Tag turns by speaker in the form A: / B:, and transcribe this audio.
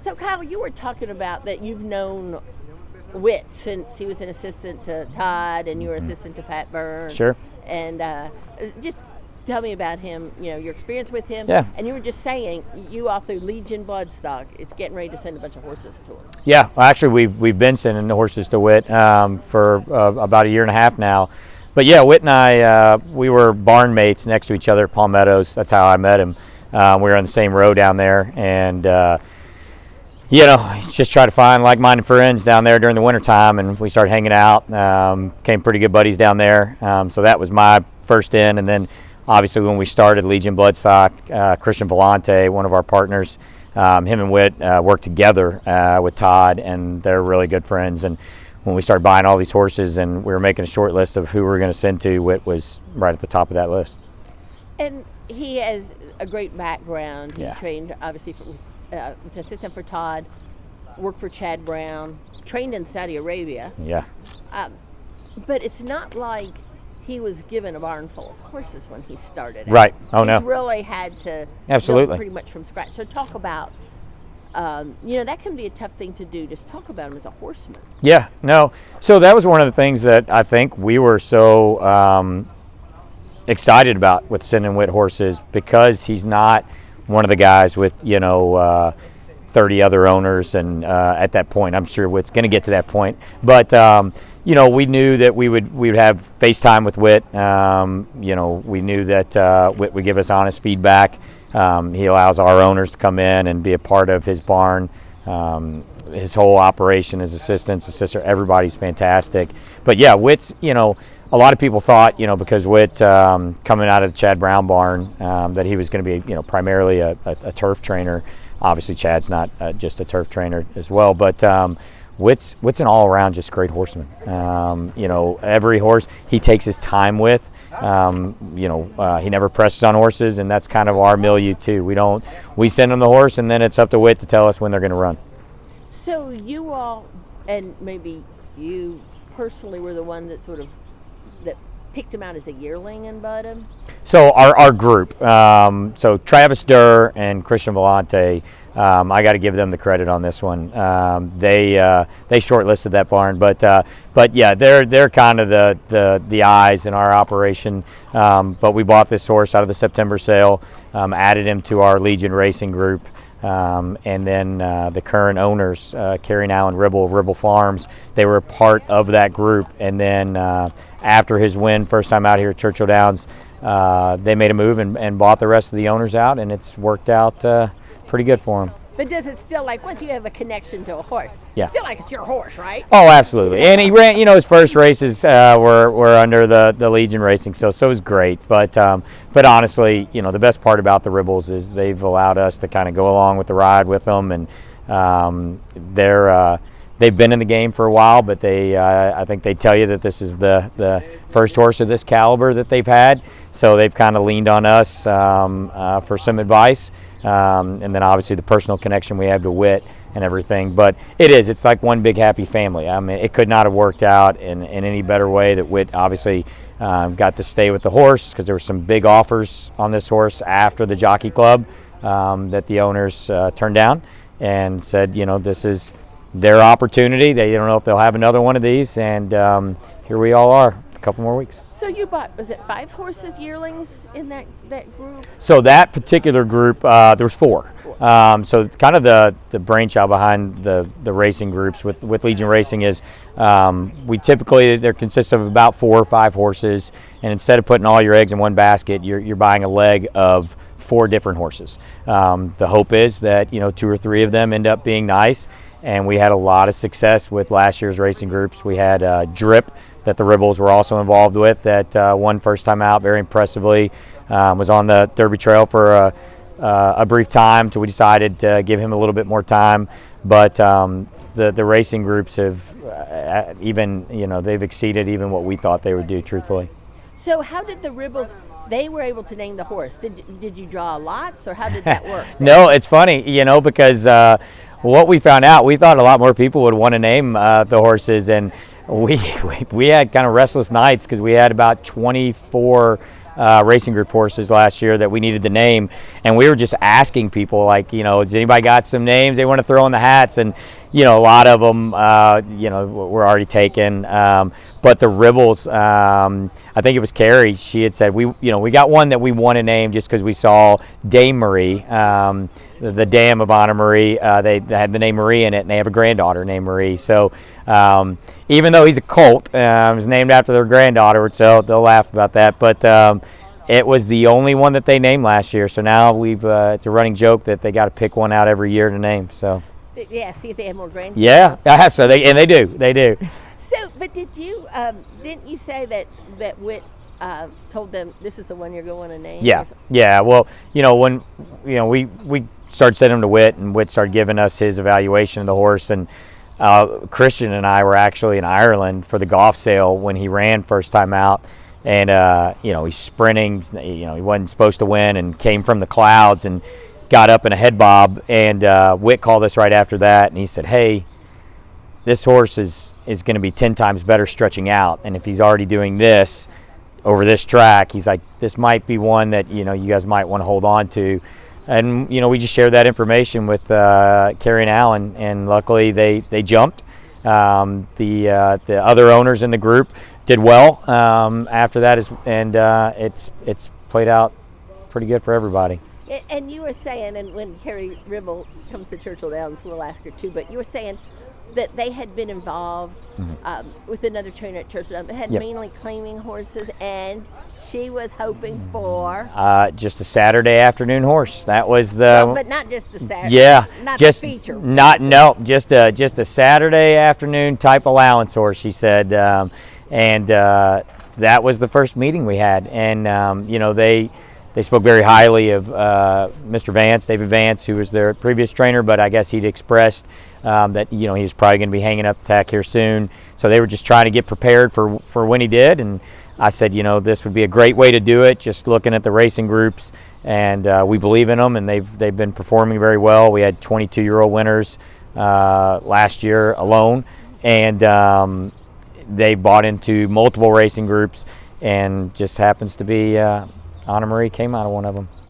A: So, Kyle, you were talking about that you've known Whit since he was an assistant to Todd and you were assistant to Pat Byrne.
B: Sure.
A: And just tell me about him, your experience with him.
B: Yeah.
A: And you were just saying you all through Legion Bloodstock, it's getting ready to send a bunch of horses to him.
B: Yeah, well, actually we've been sending the horses to Whit for about a year and a half now. But yeah, Whit and I, we were barn mates next to each other at Palmettos. That's how I met him. We were on the same row down there, and just try to find like-minded friends down there during the wintertime, and we started hanging out. Became pretty good buddies down there. So that was my first in, and then obviously when we started Legion Bloodstock, Christian Vellante, one of our partners, him and Whit worked together with Todd, and they're really good friends. And when we started buying all these horses and we were making a short list of who we were going to send to, Whit was right at the top of that list.
A: And he has a great background. He
B: Yeah.
A: trained, obviously, was an assistant for Todd, worked for Chad Brown, trained in Saudi Arabia.
B: Yeah.
A: But it's not like he was given a barn full of horses when he started out.
B: Right. Oh, no.
A: He's really had to
B: Absolutely.
A: build pretty much from scratch. So talk about, that can be a tough thing to do. Just talk about him as a horseman.
B: Yeah, no. So that was one of the things that I think we were so excited about with sending Whit horses, because he's not one of the guys with 30 other owners, and at that point I'm sure Whit's going to get to that point, but we knew that we would have FaceTime with Whit. We knew that Whit would give us honest feedback. He allows our owners to come in and be a part of his barn. His whole operation, his assistants, his sister, everybody's fantastic. But yeah, Whit's, a lot of people thought, because Whit coming out of the Chad Brown barn, that he was going to be, primarily a turf trainer. Obviously, Chad's not just a turf trainer as well, but Whit's an all-around just great horseman. Every horse he takes his time with. He never presses on horses, and that's kind of our milieu too. We send him the horse, and then it's up to Whit to tell us when they're going to run.
A: So you all, and maybe you personally, were the one that that picked him out as a yearling and bought him?
B: So our group, so Travis Durr and Christian Vellante, I got to give them the credit on this one. They shortlisted that barn, but yeah, they're kind of the eyes in our operation. But we bought this horse out of the September sale, added him to our Legion Racing group. And then the current owners, Kerry and Alan Ribble of Ribble Farms, they were part of that group. And then after his win, first time out here at Churchill Downs, they made a move and bought the rest of the owners out, and it's worked out pretty good for him.
A: But does it still, once you have a connection to a horse,
B: yeah,
A: it's still like it's your horse, right?
B: Oh, absolutely. And he ran, his first races were under the Legion Racing, so it was great. But honestly, the best part about the Ribbles is they've allowed us to kind of go along with the ride with them, and they've been in the game for a while, but I think they tell you that this is the first horse of this caliber that they've had, so they've kind of leaned on us for some advice. And then obviously the personal connection we have to Whit and everything. But it's like one big happy family. I mean, it could not have worked out in any better way. That Whit obviously got to stay with the horse, because there were some big offers on this horse after the Jockey Club that the owners turned down and said, this is their opportunity. They don't know if they'll have another one of these, and here we all are, a couple more weeks.
A: So you bought, was it 5 horses, yearlings, in that group?
B: So that particular group, there was 4. So kind of the brainchild behind the racing groups with Legion Racing is we typically, there consists of about 4 or 5 horses, and instead of putting all your eggs in one basket, you're buying a leg of 4 different horses. The hope is that 2 or 3 of them end up being nice, and we had a lot of success with last year's racing groups. We had Drip, that the Ribbles were also involved with, that won first time out very impressively, was on the Derby Trail for a brief time till we decided to give him a little bit more time. But the racing groups have they've exceeded even what we thought they would do, truthfully.
A: So how did the Ribbles, they were able to name the horse? Did you draw lots, or how did that work?
B: No, it's funny, because what we found out, we thought a lot more people would want to name the horses, and we had kind of restless nights, because we had about 24 racing group horses last year that we needed to name, and we were just asking people, like, has anybody got some names they want to throw in the hats? And a lot of them were already taken, but the Ribbles, I think it was Kerry, she had said, we got one that we want to name just because we saw Dame Marie, the dam of Anna Marie. They had the name Marie in it, and they have a granddaughter named Marie. So even though he's a colt, it was named after their granddaughter, so they'll laugh about that. But it was the only one that they named last year. So now it's a running joke that they got to pick one out every year to name. So
A: yeah, see if they have more grandkids.
B: Yeah, I have. So they do.
A: So, but didn't you say that Whit told them this is the one you're going to name?
B: Yeah. Well, when we started sending them to Whit, and Whit started giving us his evaluation of the horse, and Christian and I were actually in Ireland for the golf sale when he ran first time out, and he's sprinting. He wasn't supposed to win, and came from the clouds and got up in a head bob. And Whit called us right after that, and he said, "Hey, this horse is going to be 10 times better stretching out, and if he's already doing this over this track," he's like, "this might be one that you guys might want to hold on to." And we just shared that information with Kerry and Alan, and luckily they jumped. The other owners in the group did well after that, and it's played out pretty good for everybody.
A: And you were saying, and when Kerry Ribble comes to Churchill Downs, we'll ask her too, but you were saying that they had been involved with another trainer at Churchill Downs, but had mainly claiming horses, and she was hoping for
B: just a Saturday afternoon horse. That was the
A: but not just the Saturday.
B: Yeah,
A: not
B: just
A: the feature.
B: Just a Saturday afternoon type allowance horse, she said, and that was the first meeting we had, and they spoke very highly of Mr. Vance, David Vance, who was their previous trainer, but I guess he'd expressed that he was probably going to be hanging up the tack here soon. So they were just trying to get prepared for when he did. And I said, this would be a great way to do it, just looking at the racing groups. And we believe in them, and they've been performing very well. We had 22-year-old winners last year alone, and they bought into multiple racing groups, and just happens to be Anna Marie came out of one of them.